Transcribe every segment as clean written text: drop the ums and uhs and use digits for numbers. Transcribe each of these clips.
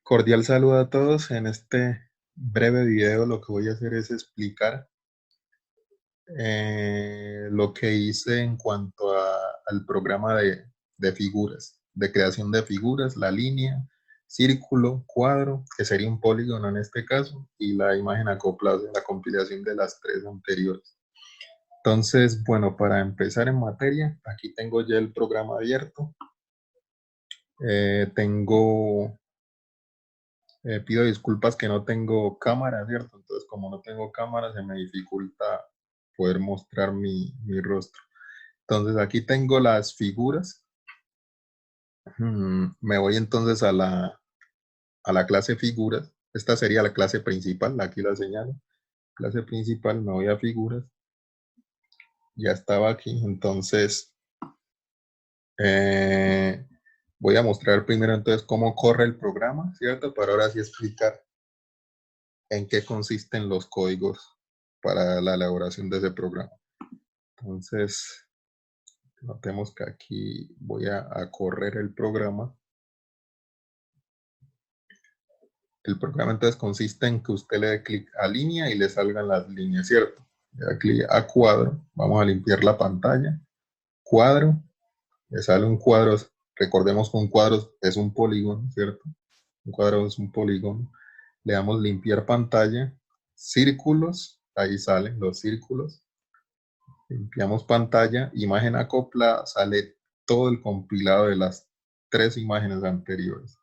Cordial saludo a todos. En este breve video lo que voy a hacer es explicar lo que hice en cuanto al programa de figuras, de creación de figuras, la línea, círculo, cuadro, que sería un polígono en este caso, y la imagen acoplada, la compilación de las tres anteriores. Entonces, bueno, para empezar en materia, aquí tengo ya el programa abierto. Pido disculpas que no tengo cámara, ¿cierto? Entonces, como no tengo cámara, se me dificulta poder mostrar mi rostro. Entonces, aquí tengo las figuras. Me voy entonces a la clase figuras. Esta sería la clase principal, aquí la señalo. Clase principal, me voy a figuras. Ya estaba aquí, entonces eh, voy a mostrar primero entonces cómo corre el programa, ¿cierto? Para ahora sí explicar en qué consisten los códigos para la elaboración de ese programa. Entonces, notemos que aquí voy a correr el programa. El programa entonces consiste en que usted le dé clic a línea y le salgan las líneas, ¿cierto? Le da clic a cuadro, vamos a limpiar la pantalla. Cuadro, le sale un cuadro. Recordemos que un cuadro es un polígono, ¿cierto? Un cuadro es un polígono. Le damos limpiar pantalla. Círculos, ahí salen los círculos. Limpiamos pantalla, imagen acoplada, sale todo el compilado de las tres imágenes anteriores.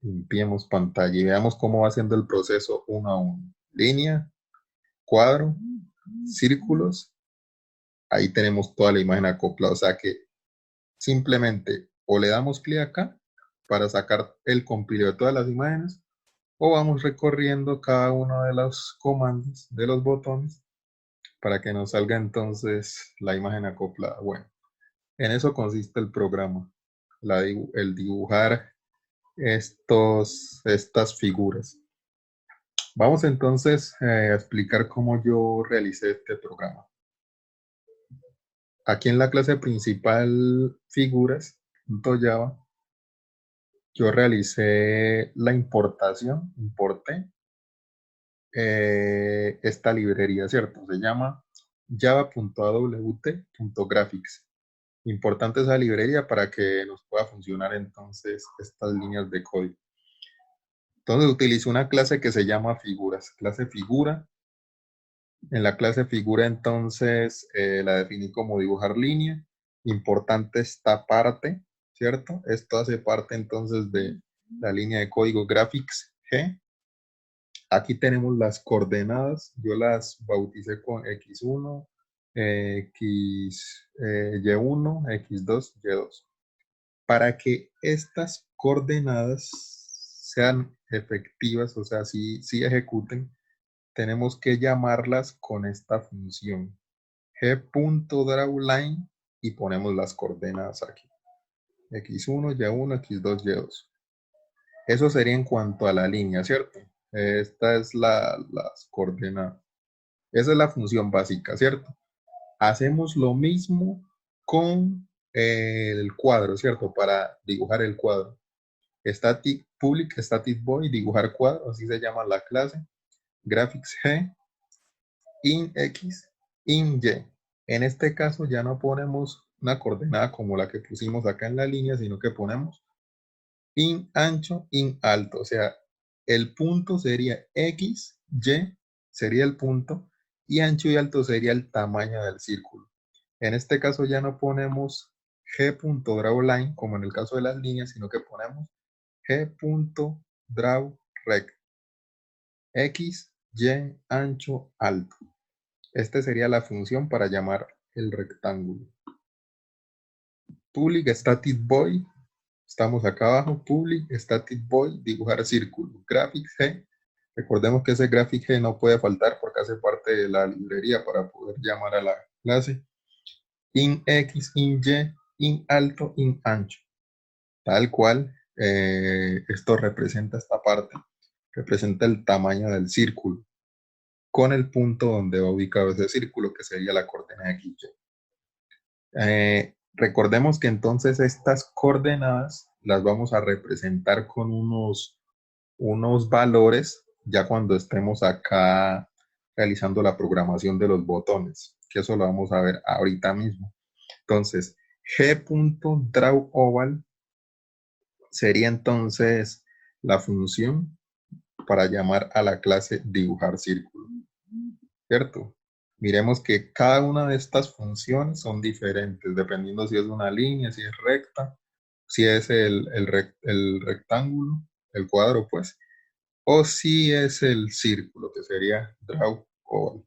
Limpiemos pantalla y veamos cómo va haciendo el proceso uno a uno. Línea, cuadro, círculos, ahí tenemos toda la imagen acoplada. O sea que simplemente o le damos clic acá para sacar el compilado de todas las imágenes, o vamos recorriendo cada uno de los comandos, de los botones, para que nos salga entonces la imagen acoplada. Bueno, en eso consiste el programa, el dibujar estas figuras. Vamos entonces a explicar cómo yo realicé este programa. Aquí en la clase principal figuras.java, yo realicé la importación, importé esta librería, ¿cierto? Se llama java.awt.graphics. Importante esa librería para que nos pueda funcionar entonces estas líneas de código. Entonces utilizo una clase que se llama figuras, clase figura. En la clase figura entonces la definí como dibujar línea. Importante esta parte, ¿cierto? Esto hace parte entonces de la línea de código graphics G. Aquí tenemos las coordenadas, yo las bauticé con X1, Y1, X2, Y2. Para que estas coordenadas sean efectivas, o sea, si ejecuten, tenemos que llamarlas con esta función g.drawLine y ponemos las coordenadas aquí. X1, Y1, X2, Y2. Eso sería en cuanto a la línea, ¿cierto? Esta es las coordenadas. Esa es la función básica, ¿cierto? Hacemos lo mismo con el cuadro, ¿cierto? Para dibujar el cuadro. Static public, static void, dibujar cuadro, así se llama la clase. Graphics G, in X, in Y. En este caso ya no ponemos una coordenada como la que pusimos acá en la línea, sino que ponemos in ancho, in alto. O sea, el punto sería X, Y sería el punto, y ancho y alto sería el tamaño del círculo. En este caso ya no ponemos g.drawLine como en el caso de las líneas, sino que ponemos g.drawRect. X, Y, ancho, alto. Esta sería la función para llamar el rectángulo. Public static void, estamos acá abajo, public static void, dibujar círculo. Graphics G, recordemos que ese graphic G no puede faltar porque hace parte de la librería para poder llamar a la clase. In X, in Y, in alto, in ancho. Tal cual, esto representa esta parte, representa el tamaño del círculo con el punto donde va ubicado ese círculo, que sería la coordenada XY. Recordemos que entonces estas coordenadas las vamos a representar con unos unos valores ya cuando estemos acá realizando la programación de los botones, que eso lo vamos a ver ahorita mismo. Entonces, g.drawOval sería entonces la función para llamar a la clase dibujar círculo, ¿cierto? Miremos que cada una de estas funciones son diferentes, dependiendo si es una línea, si es recta, si es el rectángulo, el cuadro, pues, o si es el círculo, que sería draw oval.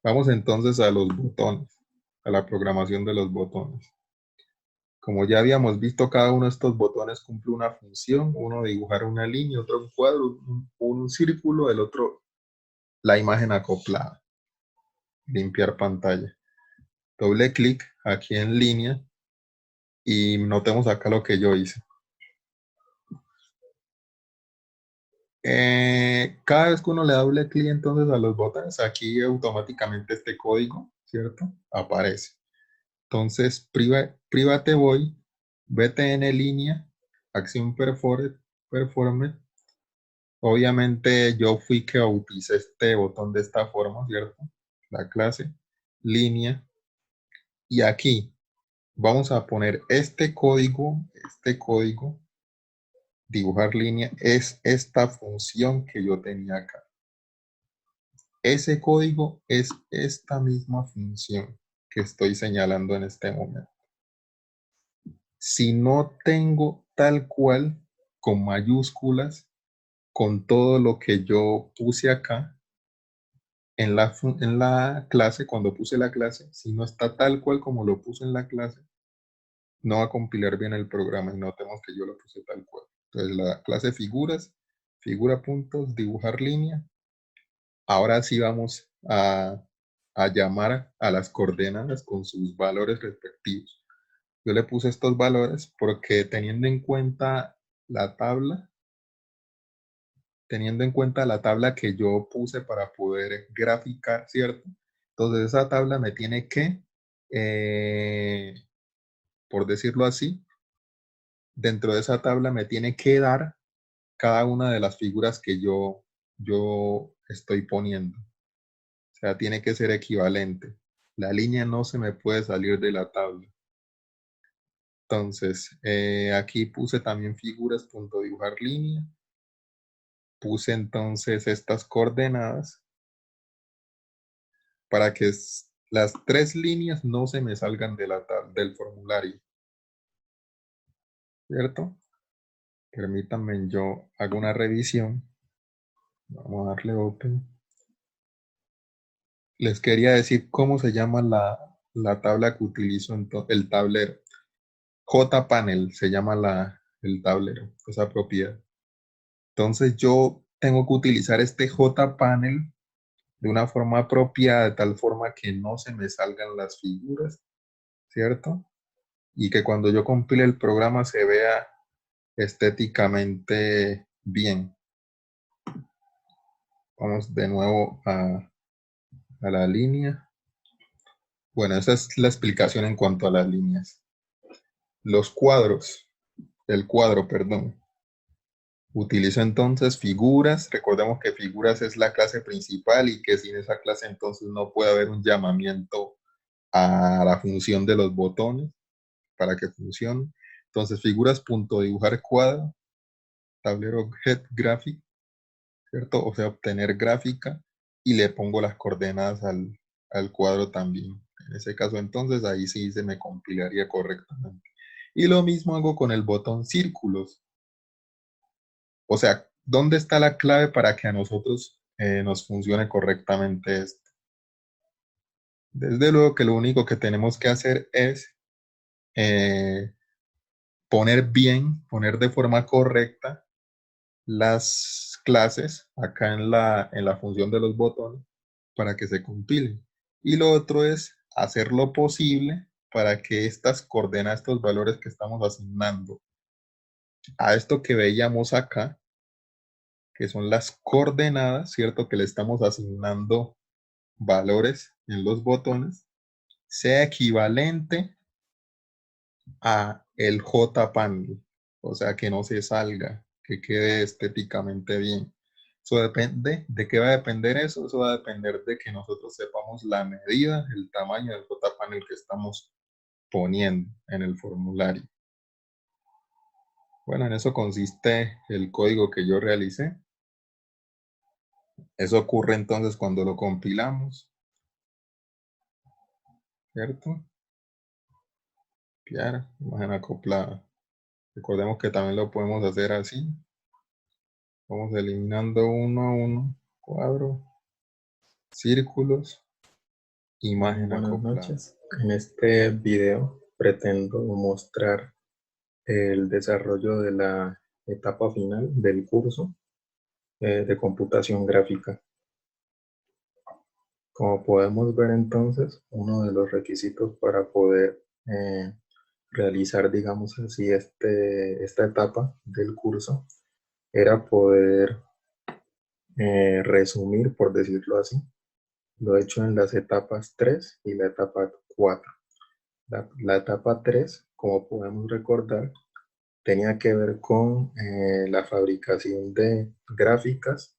Vamos entonces a los botones, a la programación de los botones. Como ya habíamos visto, cada uno de estos botones cumple una función, uno dibujar una línea, otro un cuadro, un círculo, el otro la imagen acoplada, limpiar pantalla. Doble clic aquí en línea y notemos acá lo que yo hice. Cada vez que uno le da doble clic entonces a los botones, aquí automáticamente este código, ¿cierto? Aparece. Entonces, private void, btn línea, acción performe. Obviamente yo fui que bauticé este botón de esta forma, ¿cierto? La clase, línea. Y aquí vamos a poner este código, dibujar línea, es esta función que yo tenía acá. Ese código es esta misma función que estoy señalando en este momento. Si no tengo tal cual, con mayúsculas, con todo lo que yo puse acá, en la clase, cuando puse la clase, si no está tal cual como lo puse en la clase, no va a compilar bien el programa y notemos que yo lo puse tal cual. Entonces la clase figuras, figura puntos, dibujar línea. Ahora sí vamos a llamar a las coordenadas con sus valores respectivos. Yo le puse estos valores porque teniendo en cuenta la tabla que yo puse para poder graficar, ¿cierto? Entonces esa tabla me tiene que, por decirlo así, dentro de esa tabla me tiene que dar cada una de las figuras que yo estoy poniendo. O sea, tiene que ser equivalente. La línea no se me puede salir de la tabla. Entonces, aquí puse también figuras, punto dibujar línea. Puse entonces estas coordenadas para que las tres líneas no se me salgan de del formulario. ¿Cierto? Permítanme, yo hago una revisión. Vamos a darle open. Les quería decir cómo se llama la tabla que utilizo, el tablero. JPanel se llama el tablero, esa propiedad. Entonces yo tengo que utilizar este JPanel de una forma apropiada, de tal forma que no se me salgan las figuras, ¿cierto? Y que cuando yo compile el programa se vea estéticamente bien. Vamos de nuevo a la línea. Bueno, esa es la explicación en cuanto a las líneas. Los cuadros, el cuadro, perdón. Utilizo entonces figuras. Recordemos que figuras es la clase principal y que sin esa clase entonces no puede haber un llamamiento a la función de los botones para que funcione. Entonces figuras punto dibujar cuadro, tablero get graphic, ¿cierto? O sea, obtener gráfica y le pongo las coordenadas al cuadro también. En ese caso entonces ahí sí se me compilaría correctamente. Y lo mismo hago con el botón círculos. O sea, ¿dónde está la clave para que a nosotros nos funcione correctamente esto? Desde luego que lo único que tenemos que hacer es eh, poner de forma correcta las clases acá en la función de los botones para que se compilen. Y lo otro es hacer lo posible para que estas coordenadas, estos valores que estamos asignando a esto que veíamos acá, que son las coordenadas, ¿cierto? Que le estamos asignando valores en los botones, sea equivalente a el JPanel. O sea, que no se salga, que quede estéticamente bien. Eso depende, ¿de qué va a depender eso? Eso va a depender de que nosotros sepamos la medida, el tamaño del JPanel que estamos poniendo en el formulario. Bueno, en eso consiste el código que yo realicé. Eso ocurre entonces cuando lo compilamos, ¿cierto? Copiar, imagen acoplada. Recordemos que también lo podemos hacer así. Vamos eliminando uno a uno, cuadro, círculos, imagen Buenas acoplada. noches. En este video pretendo mostrar el desarrollo de la etapa final del curso de computación gráfica. Como podemos ver entonces, uno de los requisitos para poder realizar, digamos así, esta etapa del curso era poder resumir, por decirlo así, lo hecho en las etapas 3 y la etapa 4. La etapa 3, como podemos recordar, tenía que ver con la fabricación de gráficas,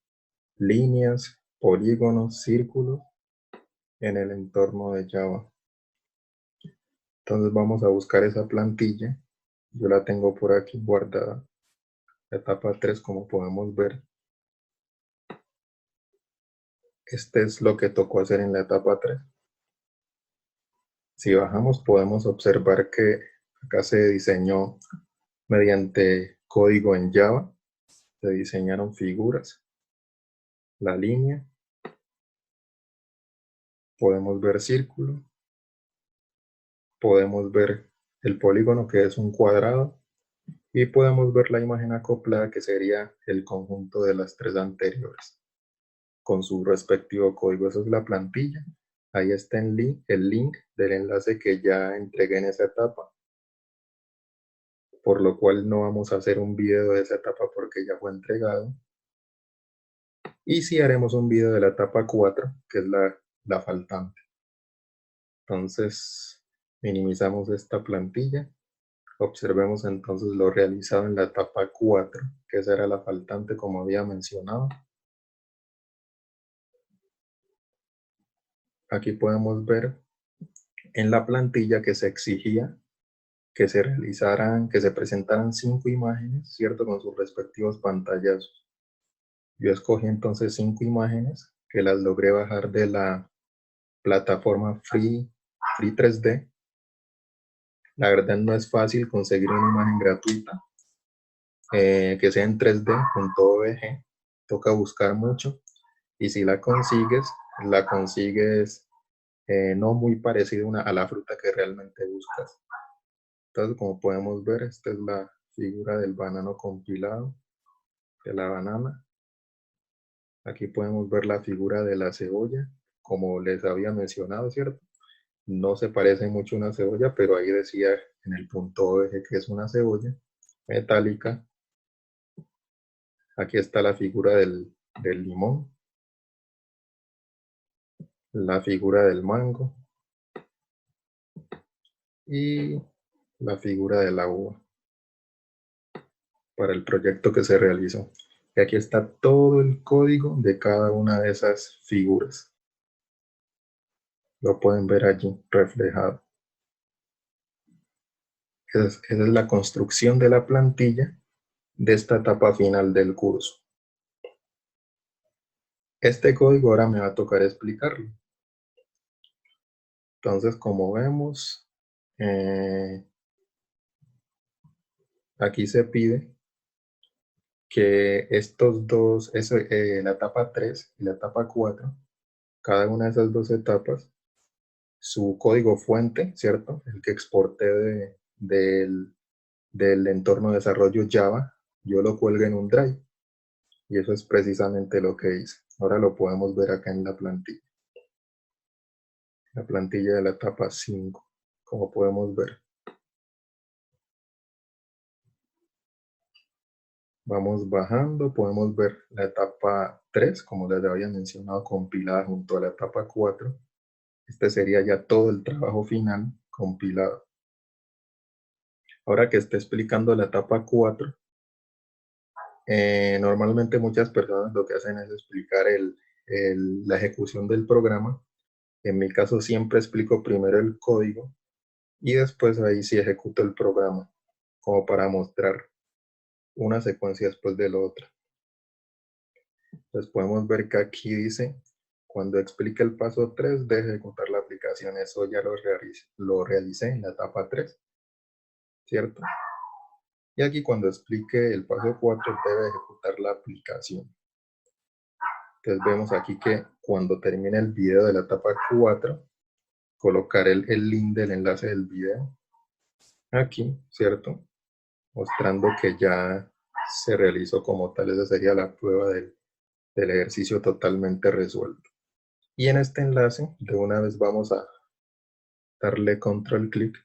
líneas, polígonos, círculos en el entorno de Java. Entonces vamos a buscar esa plantilla. Yo la tengo por aquí guardada. La etapa 3, como podemos ver. Este es lo que tocó hacer en la etapa 3. Si bajamos podemos observar que acá se diseñó mediante código en Java. Se diseñaron figuras, la línea, podemos ver círculo, podemos ver el polígono que es un cuadrado y podemos ver la imagen acoplada que sería el conjunto de las tres anteriores con su respectivo código. Esa es la plantilla. Ahí está el link del enlace que ya entregué en esa etapa, por lo cual no vamos a hacer un video de esa etapa porque ya fue entregado. Y sí haremos un video de la etapa 4, que es la faltante. Entonces, minimizamos esta plantilla. Observemos entonces lo realizado en la etapa 4, que esa era la faltante como había mencionado. Aquí podemos ver en la plantilla que se exigía que se realizaran, que se presentaran 5 imágenes, ¿cierto? Con sus respectivos pantallazos. Yo escogí entonces 5 imágenes que las logré bajar de la plataforma Free 3D. La verdad no es fácil conseguir una imagen gratuita que sea en 3D.org. Toca buscar mucho y si la consigues no muy parecida a la fruta que realmente buscas. Entonces, como podemos ver, esta es la figura del banano compilado, de la banana. Aquí podemos ver la figura de la cebolla, como les había mencionado, ¿cierto? No se parece mucho a una cebolla, pero ahí decía en el punto OG que es una cebolla metálica. Aquí está la figura del limón, la figura del mango y la figura de la uva para el proyecto que se realizó. Y aquí está todo el código de cada una de esas figuras. Lo pueden ver allí reflejado. Esa es la construcción de la plantilla de esta etapa final del curso. Este código ahora me va a tocar explicarlo. Entonces, como vemos, aquí se pide que estos dos, la etapa 3 y la etapa 4, cada una de esas dos etapas, su código fuente, ¿cierto? El que exporté del entorno de desarrollo Java, yo lo cuelgue en un drive. Y eso es precisamente lo que hice. Ahora lo podemos ver acá en la plantilla. La plantilla de la etapa 5, como podemos ver. Vamos bajando, podemos ver la etapa 3, como les había mencionado, compilada junto a la etapa 4. Este sería ya todo el trabajo final compilado. Ahora que esté explicando la etapa 4, Normalmente muchas personas lo que hacen es explicar la ejecución del programa. En mi caso siempre explico primero el código y después ahí sí ejecuto el programa, como para mostrar una secuencia después de la otra. Entonces podemos ver que aquí dice, cuando explique el paso 3 de ejecutar la aplicación. Eso ya lo realicé en la etapa 3, ¿cierto? Y aquí cuando explique el paso 4 debe ejecutar la aplicación. Entonces vemos aquí que cuando termine el video de la etapa 4, colocaré el link del enlace del video aquí, ¿cierto? Mostrando que ya se realizó como tal. Esa sería la prueba del ejercicio totalmente resuelto. Y en este enlace de una vez vamos a darle control clic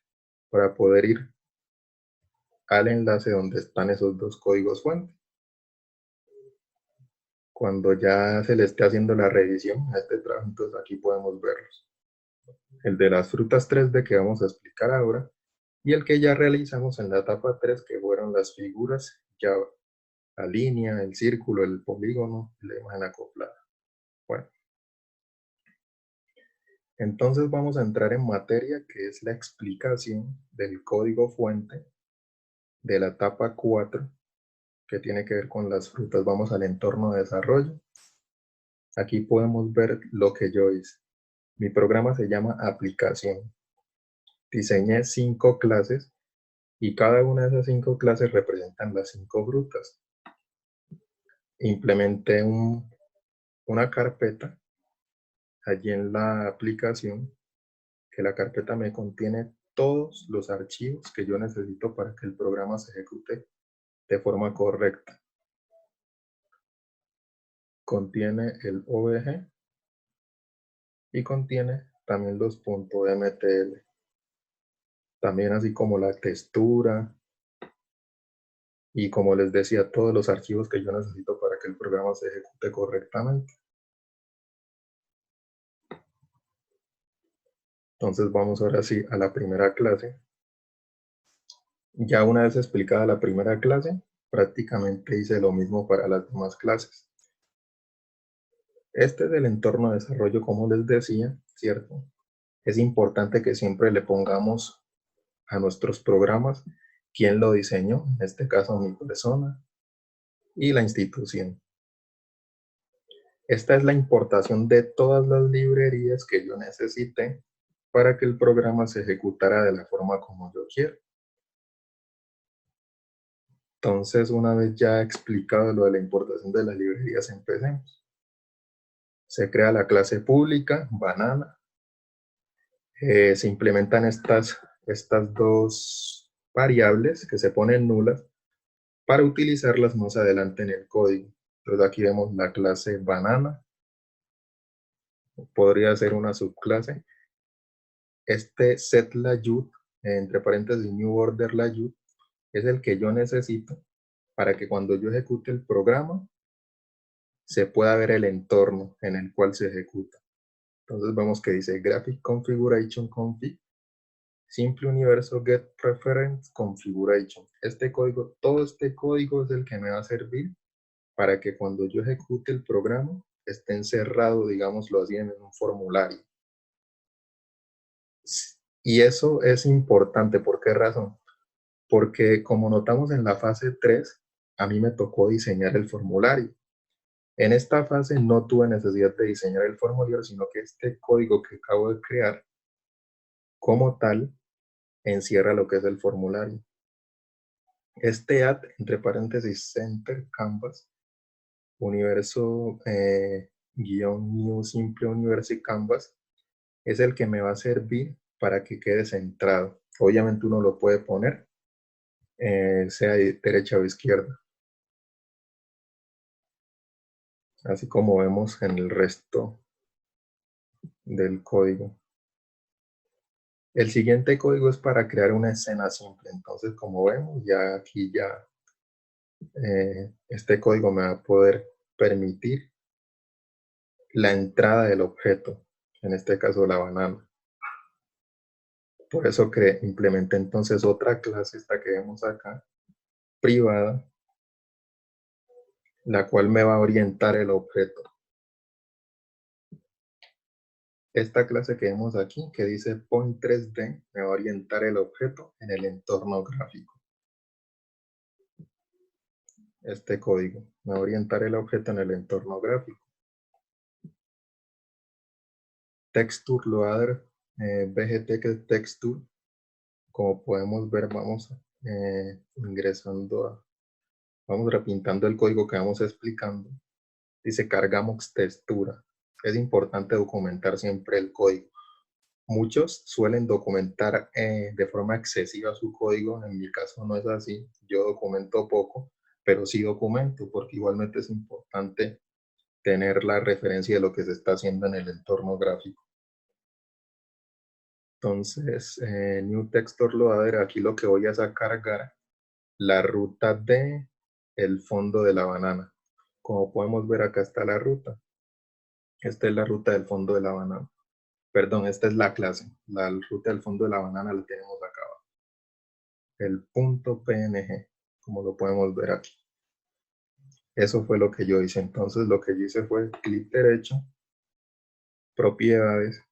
para poder ir al enlace donde están esos dos códigos fuente. Cuando ya se le esté haciendo la revisión a este trabajo, entonces aquí podemos verlos. El de las frutas 3D que vamos a explicar ahora y el que ya realizamos en la etapa 3, que fueron las figuras Java, la línea, el círculo, el polígono y la imagen acoplada. Bueno, entonces vamos a entrar en materia, que es la explicación del código fuente de la etapa 4, que tiene que ver con las frutas. Vamos al entorno de desarrollo. Aquí podemos ver lo que yo hice. Mi programa se llama aplicación. Diseñé 5 clases y cada una de esas 5 clases representan las 5 frutas. Implementé una carpeta allí en la aplicación, que la carpeta me contiene todos los archivos que yo necesito para que el programa se ejecute de forma correcta. Contiene el OBG y contiene también los .mtl, también así como la textura y, como les decía, todos los archivos que yo necesito para que el programa se ejecute correctamente. Entonces vamos ahora sí a la primera clase. Ya una vez explicada la primera clase, prácticamente hice lo mismo para las demás clases. Este es el entorno de desarrollo, como les decía, ¿cierto? Es importante que siempre le pongamos a nuestros programas quién lo diseñó, en este caso mi persona y la institución. Esta es la importación de todas las librerías que yo necesité para que el programa se ejecutara de la forma como yo quiero. Entonces, una vez ya explicado lo de la importación de las librerías, empecemos. Se crea la clase pública, banana. Se implementan estas dos variables que se ponen nulas para utilizarlas más adelante en el código. Entonces aquí vemos la clase banana. Podría ser una subclase. Este setLayud, entre paréntesis new order layud, es el que yo necesito para que cuando yo ejecute el programa se pueda ver el entorno en el cual se ejecuta. Entonces vemos que dice graphic configuration config simple universo get reference configuration. Este código, todo este código es el que me va a servir para que cuando yo ejecute el programa esté encerrado, digámoslo así, en un formulario. Y eso es importante. ¿Por qué razón? Porque como notamos en la fase 3, a mí me tocó diseñar el formulario. En esta fase no tuve necesidad de diseñar el formulario, sino que este código que acabo de crear, como tal, encierra lo que es el formulario. Este add, entre paréntesis, center canvas, universo new simple universo canvas, es el que me va a servir para que quede centrado. Obviamente uno lo puede poner, sea de derecha o izquierda, así como vemos en el resto del código. El siguiente código es para crear una escena simple. Entonces, como vemos, ya aquí este código me va a poder permitir la entrada del objeto, en este caso la banana. Por eso implementé entonces otra clase, esta que vemos acá, privada, la cual me va a orientar el objeto. Esta clase que vemos aquí, que dice Point 3D, me va a orientar el objeto en el entorno gráfico. Este código me va a orientar el objeto en el entorno gráfico. Texture Loader, VGT Texture, como podemos ver, vamos ingresando vamos repintando el código que vamos explicando. Dice cargamos textura. Es importante documentar siempre el código. Muchos suelen documentar de forma excesiva su código. En mi caso no es así. Yo documento poco, pero sí documento porque igualmente es importante tener la referencia de lo que se está haciendo en el entorno gráfico. Entonces, New Texture Loader, aquí lo que voy a es a cargar la ruta de el fondo de la banana. Como podemos ver, acá está la ruta. Esta es la ruta del fondo de la banana. Perdón, esta es la clase. La ruta del fondo de la banana la tenemos acá abajo. El punto PNG, como lo podemos ver aquí. Eso fue lo que yo hice. Entonces lo que yo hice fue clic derecho, propiedades.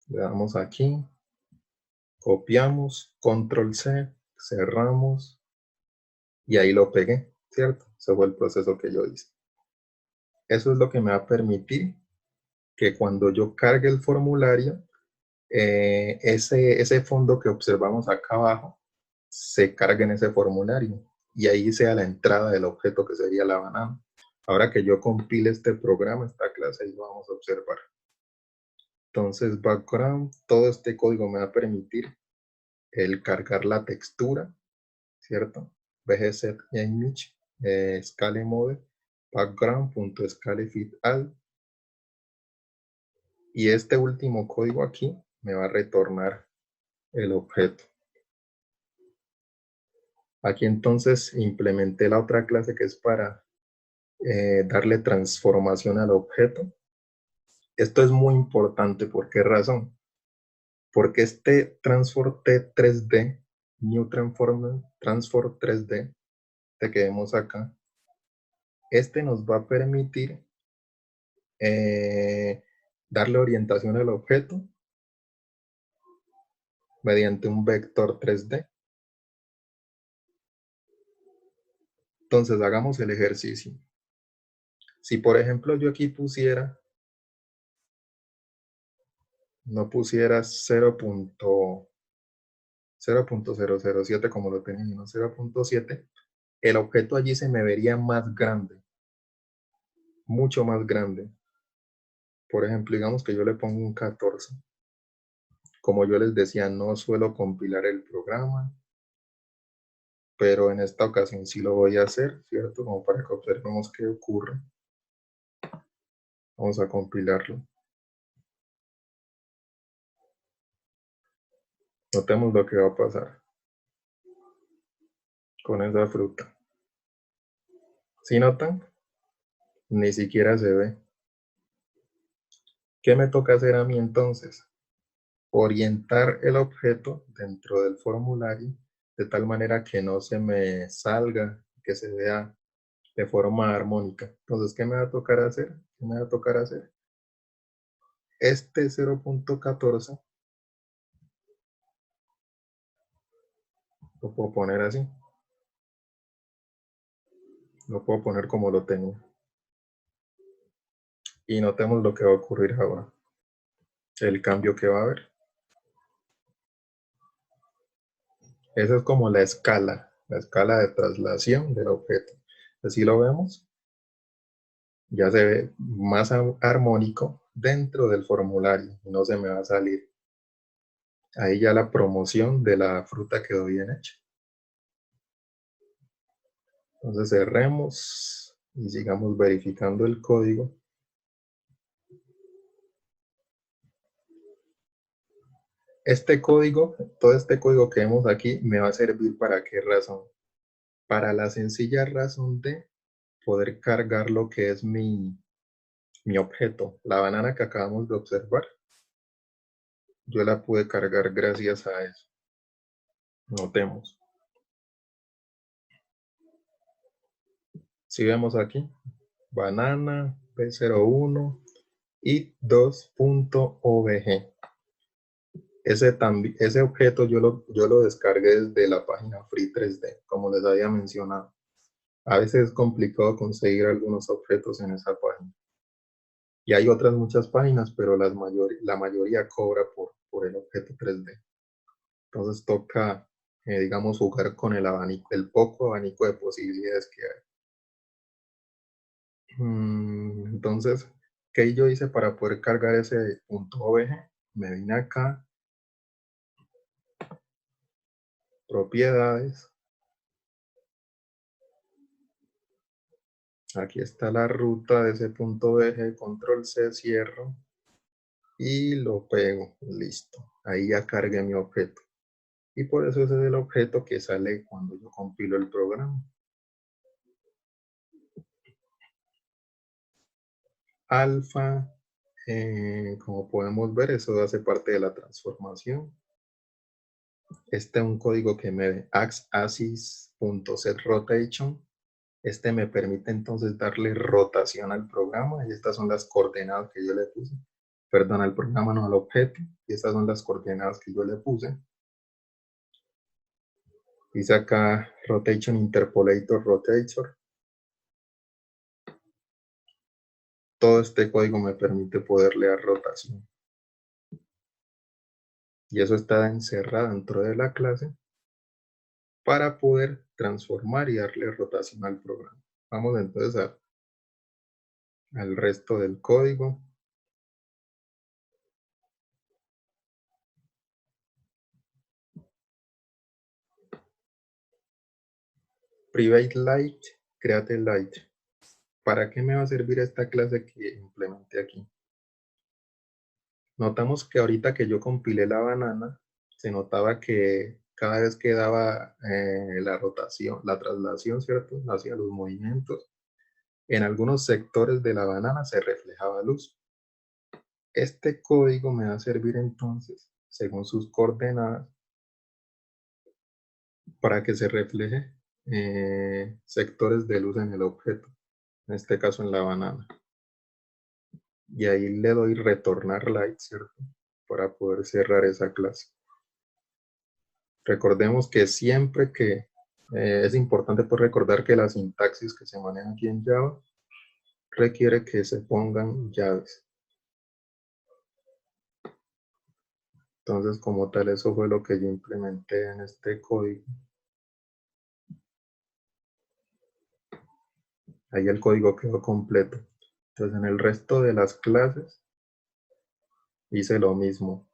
Le damos aquí, copiamos, control C, cerramos y ahí lo pegué, ¿cierto? Ese fue el proceso que yo hice. Eso es lo que me va a permitir que cuando yo cargue el formulario, ese fondo que observamos acá abajo se cargue en ese formulario y ahí sea la entrada del objeto que sería la banana. Ahora que yo compile este programa, esta clase, ahí lo vamos a observar. Entonces, background, todo este código me va a permitir el cargar la textura, ¿cierto? VGSet image, scale mode, background.scalefitAll. Y este último código aquí me va a retornar el objeto. Aquí entonces implementé la otra clase que es para darle transformación al objeto. Esto es muy importante. ¿Por qué razón? Porque este Transform T3D, New Transform 3D, este que vemos acá, este nos va a permitir darle orientación al objeto mediante un vector 3D. Entonces hagamos el ejercicio. Si por ejemplo yo aquí pusiera, no pusiera 0.007 como lo tenía, sino 0.7, el objeto allí se me vería más grande, mucho más grande. Por ejemplo, digamos que yo le pongo un 14. Como yo les decía, no suelo compilar el programa, pero en esta ocasión sí lo voy a hacer, ¿cierto? Como para que observemos qué ocurre. Vamos a compilarlo. Notemos lo que va a pasar con esa fruta. ¿Sí notan? Ni siquiera se ve. ¿Qué me toca hacer a mí entonces? Orientar el objeto dentro del formulario de tal manera que no se me salga, que se vea de forma armónica. Entonces, ¿qué me va a tocar hacer? ¿Qué me va a tocar hacer? Este 0.14 lo puedo poner así. Lo puedo poner como lo tengo. Y notemos lo que va a ocurrir ahora. El cambio que va a haber. Esa es como la escala de traslación del objeto. Así lo vemos. Ya se ve más armónico dentro del formulario. No se me va a salir. Ahí ya la promoción de la fruta quedó bien hecha. Entonces cerremos y sigamos verificando el código. Este código, todo este código que vemos aquí, me va a servir ¿para qué razón? Para la sencilla razón de poder cargar lo que es mi objeto. La banana que acabamos de observar, yo la pude cargar gracias a eso. Notemos. Si vemos aquí, banana, P01 y 2.obj. Ese objeto yo lo descargué desde la página Free 3D, como les había mencionado. A veces es complicado conseguir algunos objetos en esa página. Y hay otras muchas páginas, pero la mayoría cobra por el objeto 3D. Entonces toca, digamos, jugar con el abanico, el poco abanico de posibilidades que hay. Entonces, ¿qué yo hice para poder cargar ese punto .obj? Me vine acá, propiedades. Aquí está la ruta de ese punto .obj, control C, cierro y lo pego, listo. Ahí ya cargué mi objeto. Y por eso ese es el objeto que sale cuando yo compilo el programa. Alfa, como podemos ver, eso hace parte de la transformación. Este es un código que me axis.setRotation. Este me permite entonces darle rotación al programa y estas son las coordenadas que yo le puse. Perdón, al programa, no al objeto. Y estas son las coordenadas que yo le puse. Dice acá rotation interpolator rotator. Todo este código me permite poderle dar rotación. Y eso está encerrado dentro de la clase para poder transformar y darle rotación al programa. Vamos entonces al resto del código. Private light, create light. ¿Para qué me va a servir esta clase que implementé aquí? Notamos que ahorita que yo compilé la banana, se notaba que cada vez que daba la rotación, la traslación, ¿cierto? Hacía los movimientos. En algunos sectores de la banana se reflejaba luz. Este código me va a servir entonces, según sus coordenadas, para que se refleje sectores de luz en el objeto, en este caso en la banana. Y ahí le doy retornar light, ¿cierto? Para poder cerrar esa clase. Recordemos que siempre que es importante pues recordar que la sintaxis que se maneja aquí en Java requiere que se pongan llaves. Entonces, como tal, eso fue lo que yo implementé en este código. Ahí el código quedó completo. Entonces, en el resto de las clases hice lo mismo,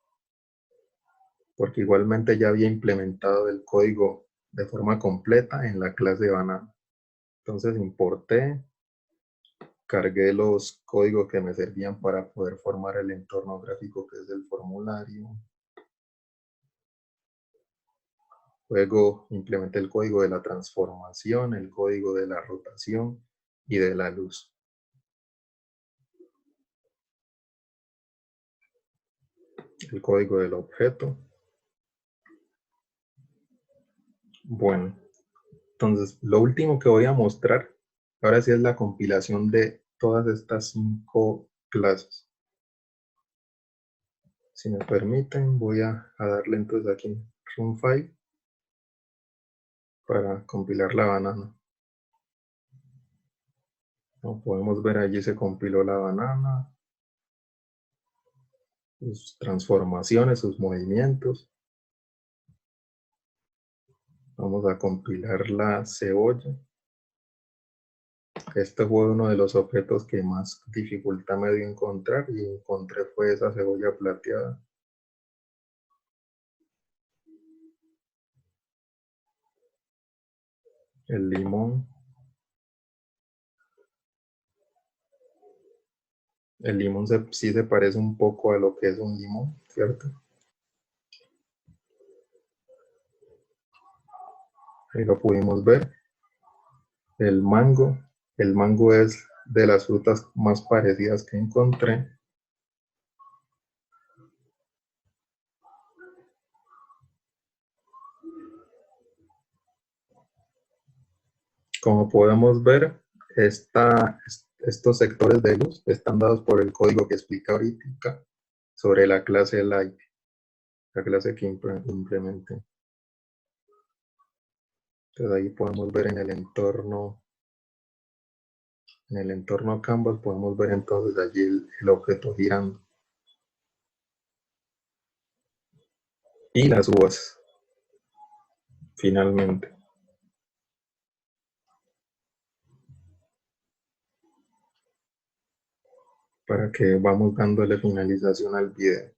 porque igualmente ya había implementado el código de forma completa en la clase banana. Entonces, importé, cargué los códigos que me servían para poder formar el entorno gráfico que es el formulario. Luego implementé el código de la transformación, el código de la rotación y de la luz. El código del objeto. Bueno, entonces lo último que voy a mostrar ahora sí es la compilación de todas estas 5 clases. Si me permiten, voy a darle entonces aquí run file para compilar la banana. Como podemos ver, allí se compiló la banana, sus transformaciones, sus movimientos. Vamos a compilar la cebolla. Este fue uno de los objetos que más dificultad me dio encontrar y encontré fue esa cebolla plateada. El limón. El limón sí se parece un poco a lo que es un limón, ¿cierto? Ahí lo pudimos ver. El mango es de las frutas más parecidas que encontré. Como podemos ver, estos sectores de luz están dados por el código que explica ahorita sobre la clase light, la clase que implementé. Entonces ahí podemos ver en el entorno Canvas, podemos ver entonces allí el objeto girando. Y las uvas, finalmente. Para que vamos dándole finalización al video.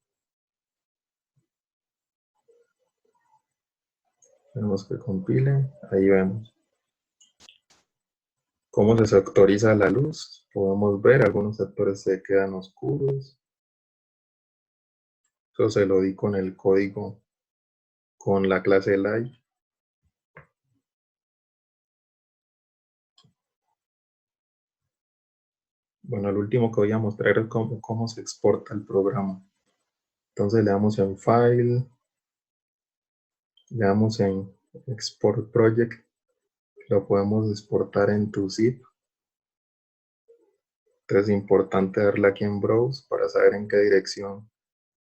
Tenemos que compile, ahí vemos cómo se sectoriza la luz. Podemos ver, algunos sectores se quedan oscuros. Eso se lo di con el código, con la clase light. Bueno, el último que voy a mostrar es cómo se exporta el programa. Entonces le damos en File, le damos en Export Project, lo podemos exportar en tu zip. Entonces es importante darle aquí en Browse para saber en qué dirección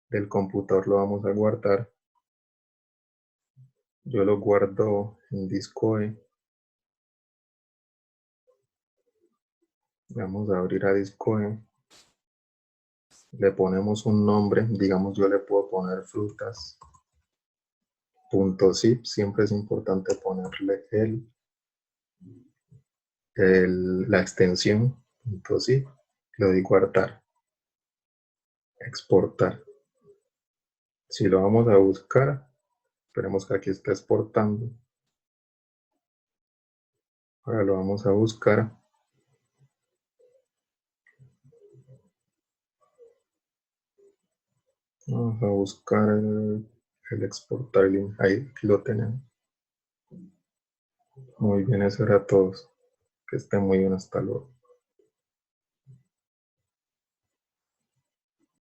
del computador lo vamos a guardar. Yo lo guardo en Discoe. Vamos a abrir a Discoe. Le ponemos un nombre, digamos yo le puedo poner frutas.zip. Siempre es importante ponerle la extensión .zip. Le doy guardar, exportar. Si lo vamos a buscar, esperemos que aquí esté exportando. Ahora lo vamos a buscar. Vamos a buscar el exportar link. Ahí, aquí lo tenemos. Muy bien, eso era todo. Que esté muy bien, hasta luego.